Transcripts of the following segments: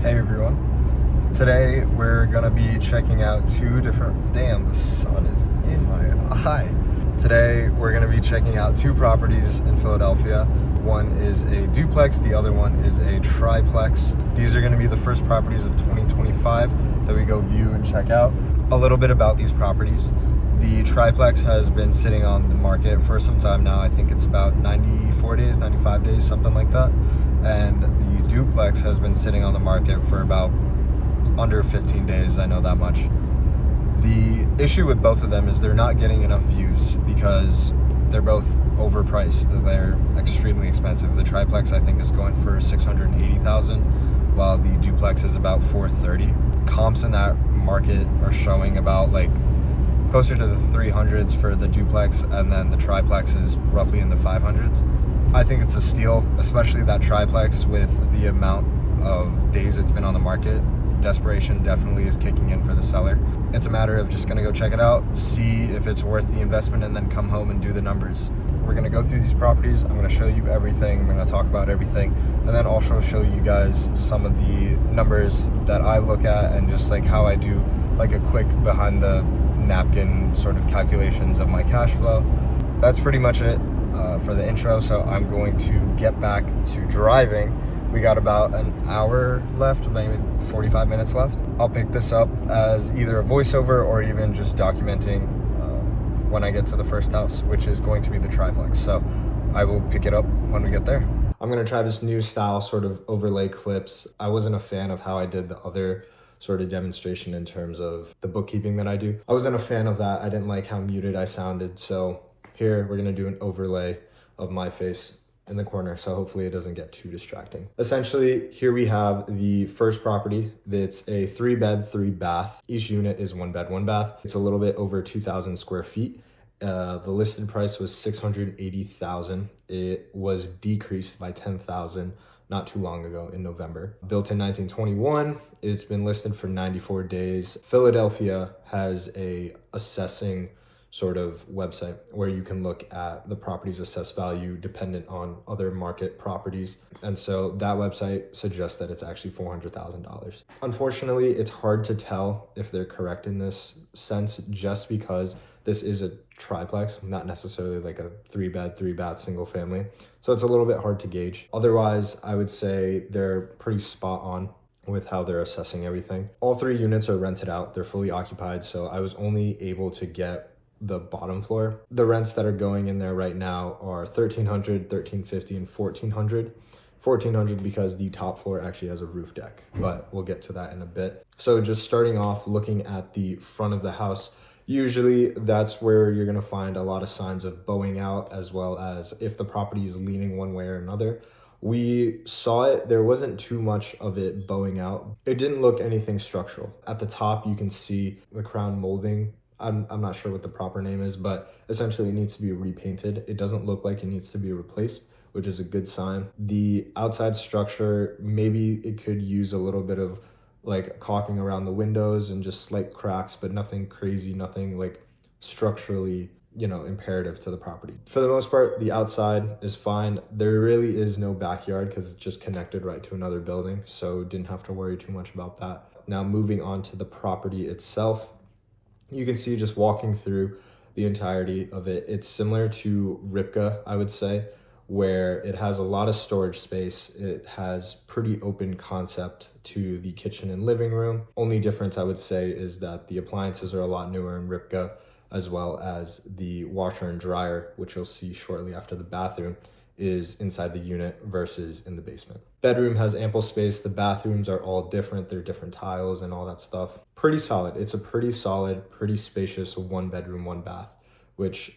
Hey everyone. Today we're gonna be checking out damn, the sun is in my eye. Today we're gonna be checking out two properties in Philadelphia. One is a duplex, the other one is a triplex. These are gonna be the first properties of 2025 that we go view and check out. A little bit about these properties. The triplex has been sitting on the market for some time now. I think it's about 94 days, 95 days, something like that. And the duplex has been sitting on the market for about under 15 days. I know that much. The issue with both of them is they're not getting enough views because they're both overpriced. They're extremely expensive. The triplex I think is going for $680,000, while the duplex is about $430,000. Comps in that market are showing about like closer to the 300s for the duplex, and then the triplex is roughly in the 500s. I think it's a steal, especially that triplex with the amount of days it's been on the market. Desperation definitely is kicking in for the seller. It's a matter of just gonna go check it out, see if it's worth the investment, and then come home and do the numbers. We're gonna go through these properties. I'm gonna show you everything. I'm gonna talk about everything, and then also show you guys some of the numbers that I look at and just like how I do like a quick behind the napkin sort of calculations of my cash flow. That's pretty much it for the intro, so I'm going to get back to driving. We got about an hour left, maybe 45 minutes left. I'll pick this up as either a voiceover or even just documenting when I get to the first house, which is going to be the triplex. So I will pick it up when we get there. I'm gonna try this new style sort of overlay clips. I wasn't a fan of how I did the other sort of demonstration in terms of the bookkeeping that I do. I wasn't a fan of that. I didn't like how muted I sounded. So here we're gonna do an overlay of my face in the corner, so hopefully it doesn't get too distracting. Essentially, here we have the first property. It's a 3-bed, 3-bath. Each unit is 1 bed, 1 bath. It's a little bit over 2,000 square feet. The listed price was $680,000. It was decreased by $10,000 not too long ago in November. Built in 1921, it's been listed for 94 days. Philadelphia has a assessing sort of website where you can look at the property's assessed value dependent on other market properties. And so that website suggests that it's actually $400,000. Unfortunately, it's hard to tell if they're correct in this sense just because this is a triplex, not necessarily like a 3-bed, 3-bath single family. So it's a little bit hard to gauge. Otherwise, I would say they're pretty spot on with how they're assessing everything. All 3 units are rented out. They're fully occupied. So I was only able to get the bottom floor. The rents that are going in there right now are $1,300, $1,350, and $1,400. $1,400 because the top floor actually has a roof deck, but we'll get to that in a bit. So just starting off, looking at the front of the house, usually that's where you're gonna find a lot of signs of bowing out, as well as if the property is leaning one way or another. We saw it, there wasn't too much of it bowing out. It didn't look anything structural. At the top, you can see the crown molding. I'm not sure what the proper name is, but essentially it needs to be repainted. It doesn't look like it needs to be replaced, which is a good sign. The outside structure, maybe it could use a little bit of like caulking around the windows and just slight cracks, but nothing crazy, nothing like structurally, imperative to the property. For the most part, the outside is fine. There really is no backyard because it's just connected right to another building, so didn't have to worry too much about that. Now moving on to the property itself, you can see just walking through the entirety of it, it's similar to Ripka, I would say, where it has a lot of storage space. It has pretty open concept to the kitchen and living room. Only difference I would say is that the appliances are a lot newer in Ripka, as well as the washer and dryer, which you'll see shortly after the bathroom, is inside the unit versus in the basement. Bedroom has ample space. The bathrooms are all different. They're different tiles and all that stuff. Pretty solid. It's a pretty solid, pretty spacious 1 bedroom, 1 bath, which,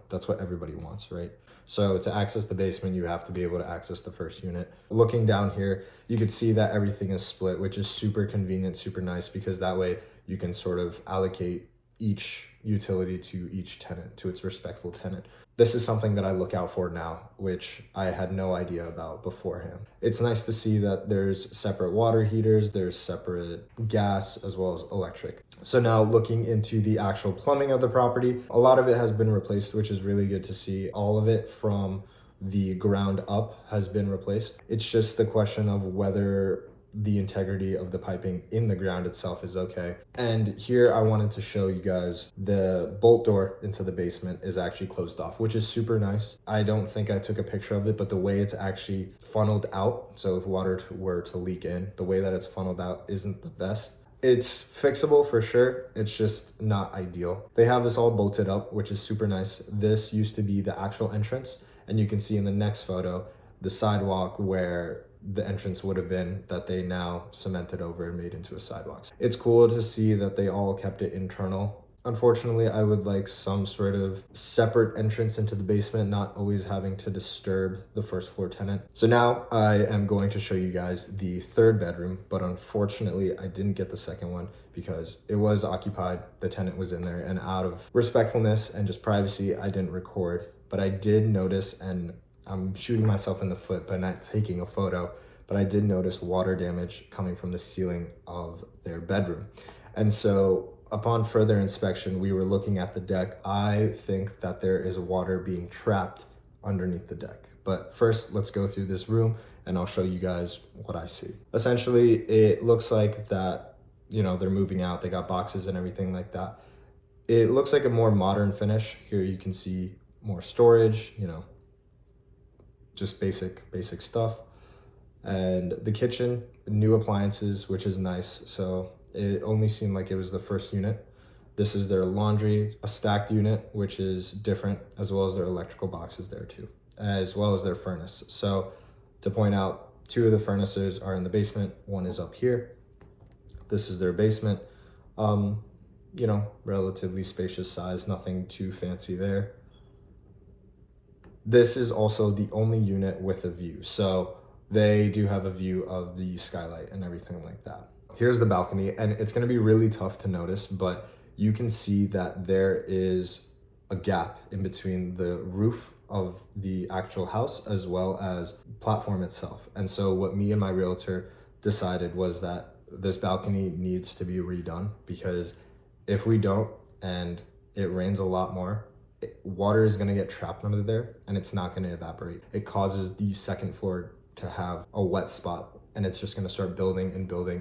that's what everybody wants, right? So to access the basement, you have to be able to access the first unit. Looking down here, you can see that everything is split, which is super convenient, super nice, because that way you can sort of allocate each utility to each tenant, to its respectful tenant. This is something that I look out for now, which I had no idea about beforehand. It's nice to see that there's separate water heaters, there's separate gas as well as electric. So now looking into the actual plumbing of the property, a lot of it has been replaced, which is really good to see. All of it from the ground up has been replaced. It's just the question of whether the integrity of the piping in the ground itself is okay. And here I wanted to show you guys the bolt door into the basement is actually closed off, which is super nice. I don't think I took a picture of it, but the way it's actually funneled out, so if water were to leak in, the way that it's funneled out isn't the best. It's fixable for sure. It's just not ideal. They have this all bolted up, which is super nice. This used to be the actual entrance, and you can see in the next photo, the sidewalk where the entrance would have been that they now cemented over and made into a sidewalk. It's cool to see that they all kept it internal. Unfortunately, I would like some sort of separate entrance into the basement, not always having to disturb the first floor tenant. So now I am going to show you guys the third bedroom, but unfortunately I didn't get the second one because it was occupied, the tenant was in there, and out of respectfulness and just privacy, I didn't record. But I did notice, and I'm shooting myself in the foot by not taking a photo, but I did notice water damage coming from the ceiling of their bedroom. And so upon further inspection, we were looking at the deck. I think that there is water being trapped underneath the deck. But first, let's go through this room and I'll show you guys what I see. Essentially, it looks like that, you know, they're moving out. They got boxes and everything like that. It looks like a more modern finish. Here you can see more storage, you know, just basic stuff. And the kitchen, new appliances, which is nice. So it only seemed like it was the first unit. This is their laundry, a stacked unit, which is different, as well as their electrical boxes there too, as well as their furnace. So to point out, 2 of the furnaces are in the basement, 1 is up here. This is their basement. You know, relatively spacious size, nothing too fancy there. This is also the only unit with a view. So they do have a view of the skylight and everything like that. Here's the balcony, and it's gonna be really tough to notice, but you can see that there is a gap in between the roof of the actual house as well as platform itself. And so what me and my realtor decided was that this balcony needs to be redone, because if we don't and it rains a lot more, water is gonna get trapped under there and it's not gonna evaporate. It causes the second floor to have a wet spot, and it's just gonna start building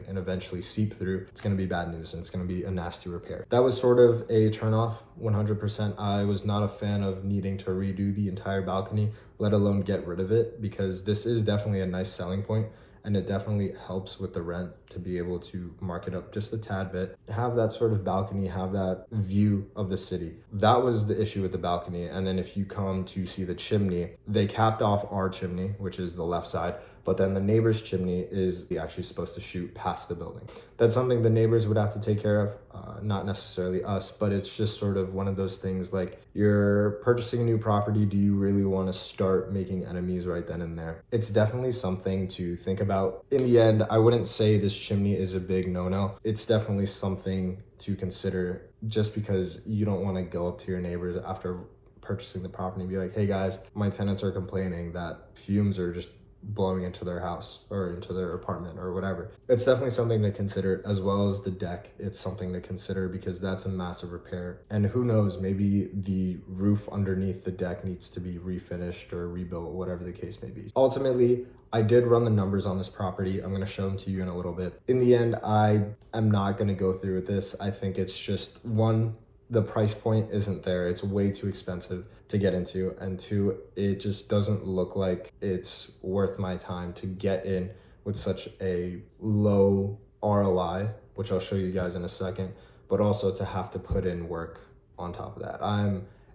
and eventually seep through. It's gonna be bad news and it's gonna be a nasty repair. That was sort of a turnoff, 100%. I was not a fan of needing to redo the entire balcony, let alone get rid of it, because this is definitely a nice selling point and it definitely helps with the rent to be able to mark it up just a tad bit. Have that sort of balcony, have that view of the city. That was the issue with the balcony. And then if you come to see the chimney, they capped off our chimney, which is the left side, but then the neighbor's chimney is actually supposed to shoot past the building. That's something the neighbors would have to take care of, not necessarily us, but it's just sort of one of those things, like, you're purchasing a new property, do you really want to start making enemies right then and there? It's definitely something to think about. In the end, I wouldn't say this chimney is a big no-no. It's definitely something to consider, just because you don't want to go up to your neighbors after purchasing the property and be like, hey guys, my tenants are complaining that fumes are just blowing into their house or into their apartment or whatever. It's definitely something to consider, as well as the deck. It's something to consider because that's a massive repair. And who knows, maybe the roof underneath the deck needs to be refinished or rebuilt, whatever the case may be. Ultimately, I did run the numbers on this property. I'm going to show them to you in a little bit. In the end, I am not going to go through with this. I think it's just, one, the price point isn't there. It's way too expensive to get into. And 2, it just doesn't look like it's worth my time to get in with such a low ROI, which I'll show you guys in a second, but also to have to put in work on top of that.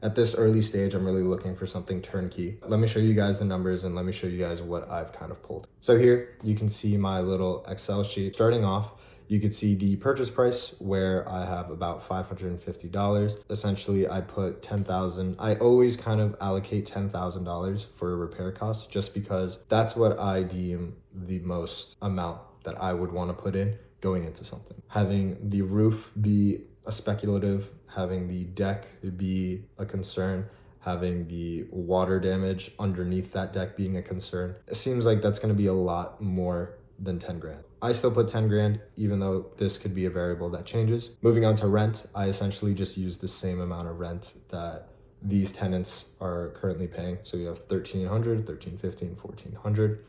At this early stage, I'm really looking for something turnkey. Let me show you guys the numbers and let me show you guys what I've kind of pulled. So here you can see my little Excel sheet. Starting off, you could see the purchase price where I have about $550. Essentially, I put $10,000. I always kind of allocate $10,000 for repair costs, just because that's what I deem the most amount that I would want to put in going into something. Having the roof be a speculative, having the deck be a concern, having the water damage underneath that deck being a concern. It seems like that's going to be a lot more than 10 grand. I still put 10 grand, even though this could be a variable that changes. Moving on to rent, I essentially just use the same amount of rent that these tenants are currently paying. So you have $1,300, $1,315, $1,400.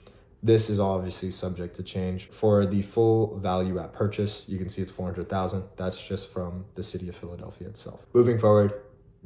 This is obviously subject to change. For the full value at purchase, you can see it's $400,000. That's just from the city of Philadelphia itself. Moving forward,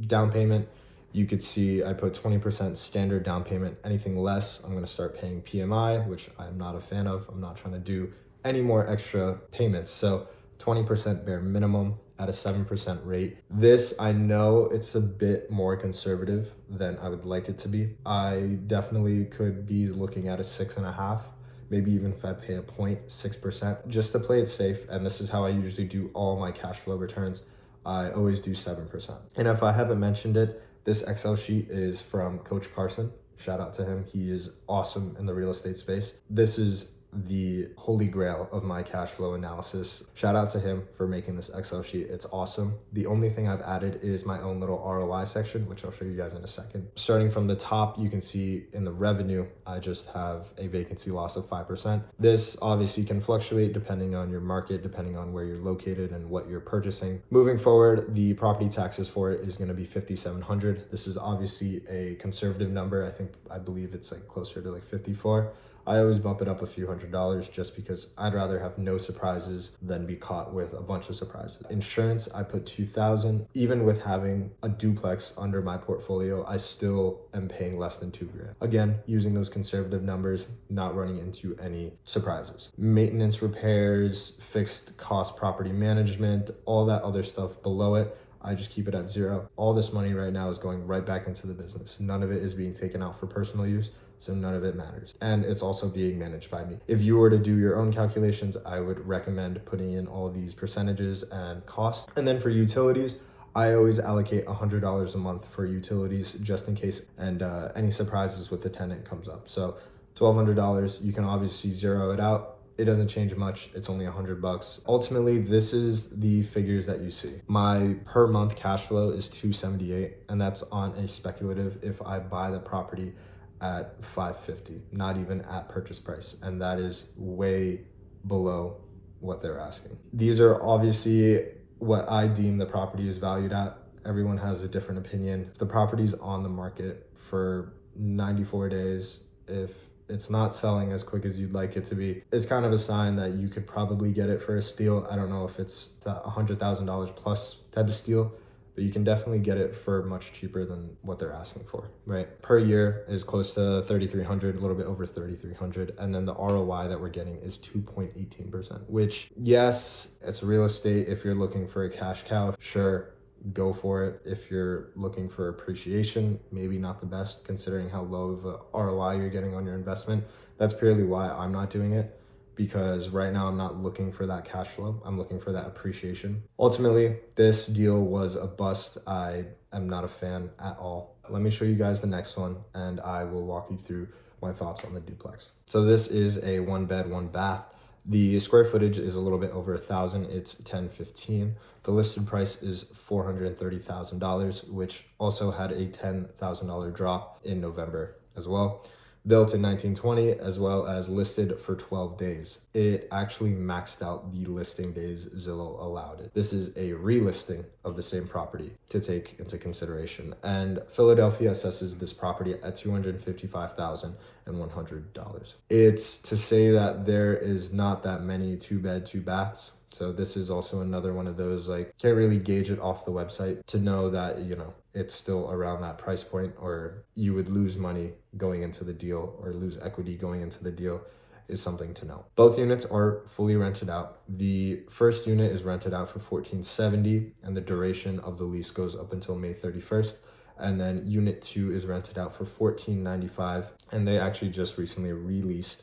down payment, you could see I put 20% standard down payment. Anything less, I'm going to start paying PMI, which I'm not a fan of. I'm not trying to do any more extra payments. So 20% bare minimum at a 7% rate. This, I know it's a bit more conservative than I would like it to be. I definitely could be looking at a 6.5, maybe even if I pay a 0.6%, just to play it safe. And this is how I usually do all my cash flow returns. I always do 7%. And if I haven't mentioned it, this Excel sheet is from Coach Carson. Shout out to him. He is awesome in the real estate space. This is the holy grail of my cash flow analysis. Shout out to him for making this Excel sheet. It's awesome. The only thing I've added is my own little ROI section, which I'll show you guys in a second. Starting from the top, you can see in the revenue, I just have a vacancy loss of 5%. This obviously can fluctuate depending on your market, depending on where you're located and what you're purchasing. Moving forward, the property taxes for it is going to be $5,700. This is obviously a conservative number. I believe it's like closer to like 54. I always bump it up a few $100s just because I'd rather have no surprises than be caught with a bunch of surprises. Insurance, I put $2,000. Even with having a duplex under my portfolio, I still am paying less than $2,000. Again, using those conservative numbers, not running into any surprises. Maintenance, repairs, fixed cost property management, all that other stuff below it, I just keep it at zero. All this money right now is going right back into the business. None of it is being taken out for personal use. So none of it matters. And it's also being managed by me. If you were to do your own calculations, I would recommend putting in all these percentages and costs. And then for utilities, I always allocate $100 a month for utilities just in case and any surprises with the tenant comes up. So $1,200, you can obviously zero it out. It doesn't change much. It's only $100. Ultimately, this is the figures that you see. My per month cash flow is $278, and that's on a speculative if I buy the property at $550, not even at purchase price. And that is way below what they're asking. These are obviously what I deem the property is valued at. Everyone has a different opinion. If the property's on the market for 94 days, if it's not selling as quick as you'd like it to be, it's kind of a sign that you could probably get it for a steal. I don't know if it's that $100,000 plus type of steal, but you can definitely get it for much cheaper than what they're asking for, right? Per year is close to 3,300, a little bit over 3,300. And then the ROI that we're getting is 2.18%, which yes, it's real estate. If you're looking for a cash cow, sure, go for it. If you're looking for appreciation, maybe not the best considering how low of a ROI you're getting on your investment. That's purely why I'm not doing it. Because right now I'm not looking for that cash flow. I'm looking for that appreciation. Ultimately, this deal was a bust. I am not a fan at all. Let me show you guys the next one and I will walk you through my thoughts on the duplex. So this is a 1 bed, 1 bath. The square footage is a little bit over 1,000. It's 1015. The listed price is $430,000, which also had a $10,000 drop in November as well. Built in 1920, as well as listed for 12 days. It actually maxed out the listing days Zillow allowed it. This is a relisting of the same property to take into consideration. And Philadelphia assesses this property at $255,100. It's to say that there is not that many 2-bed, 2 baths. So this is also another one of those, like, can't really gauge it off the website to know that, you know, it's still around that price point, or you would lose money going into the deal or lose equity going into the deal is something to know. Both units are fully rented out. The first unit is rented out for $1,470 and the duration of the lease goes up until May 31st. And then unit 2 is rented out for $1,495 and they actually just recently released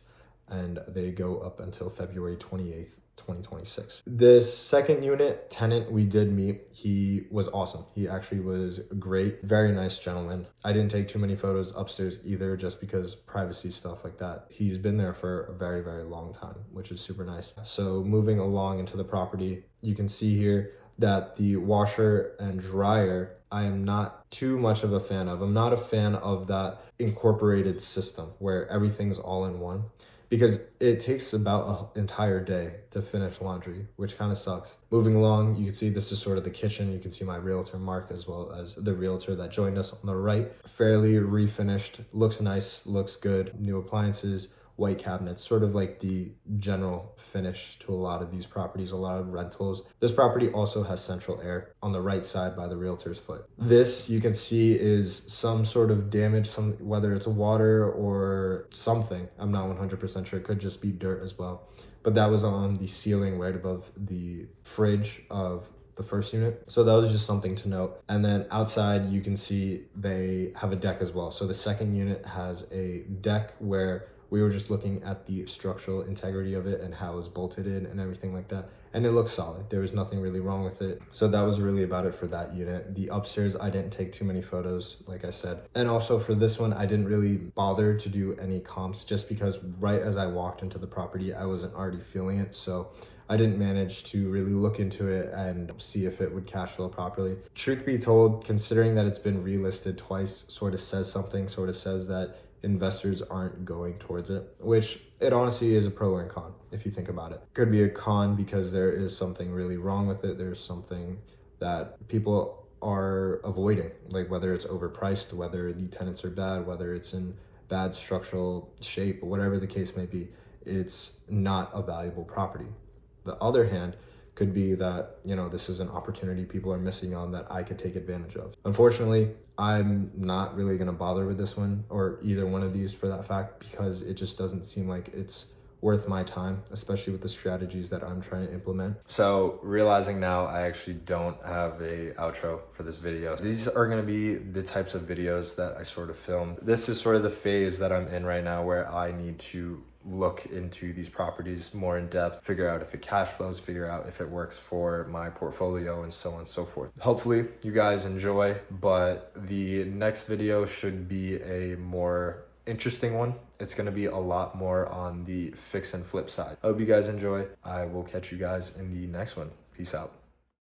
and they go up until February 28th. 2026. This second unit tenant we did meet, he was awesome. He actually was great, very nice gentleman. I didn't take too many photos upstairs either just because privacy stuff like that. He's been there for a very, very long time, which is super nice. So moving along into the property, you can see here that the washer and dryer, I am not too much of a fan of. I'm not a fan of that incorporated system where everything's all in one, because it takes about an entire day to finish laundry, which kind of sucks. Moving along, you can see this is sort of the kitchen. You can see my realtor Mark as well as the realtor that joined us on the right. Fairly refinished, looks nice, looks good. New appliances, white cabinets, sort of like the general finish to a lot of these properties, a lot of rentals. This property also has central air on the right side by the realtor's foot. This you can see is some sort of damage, whether it's water or something. I'm not 100% sure. It could just be dirt as well. But that was on the ceiling right above the fridge of the first unit. So that was just something to note. And then outside you can see they have a deck as well. So the second unit has a deck where we were just looking at the structural integrity of it and how it was bolted in and everything like that. And it looks solid. There was nothing really wrong with it. So that was really about it for that unit. The upstairs, I didn't take too many photos, like I said. And also for this one, I didn't really bother to do any comps just because right as I walked into the property, I wasn't already feeling it. So I didn't manage to really look into it and see if it would cash flow properly. Truth be told, considering that it's been relisted twice, sort of says something, sort of says that investors aren't going towards it, which it honestly is a pro and con if you think about it. Could be a con because there is something really wrong with it. There's something that people are avoiding, like whether it's overpriced, whether the tenants are bad, whether it's in bad structural shape, whatever the case may be, it's not a valuable property. The other hand could be that, you know, this is an opportunity people are missing on that I could take advantage of. Unfortunately, I'm not really gonna bother with this one or either one of these for that fact, because it just doesn't seem like it's worth my time, especially with the strategies that I'm trying to implement. So realizing now I actually don't have a outro for this video. These are gonna be the types of videos that I sort of filmed. This is sort of the phase that I'm in right now where I need to look into these properties more in depth, figure out if it cash flows, figure out if it works for my portfolio, and so on and so forth. Hopefully you guys enjoy, but the next video should be a more interesting one. It's going to be a lot more on the fix and flip side. I hope you guys enjoy. I will catch you guys in the next one. Peace out.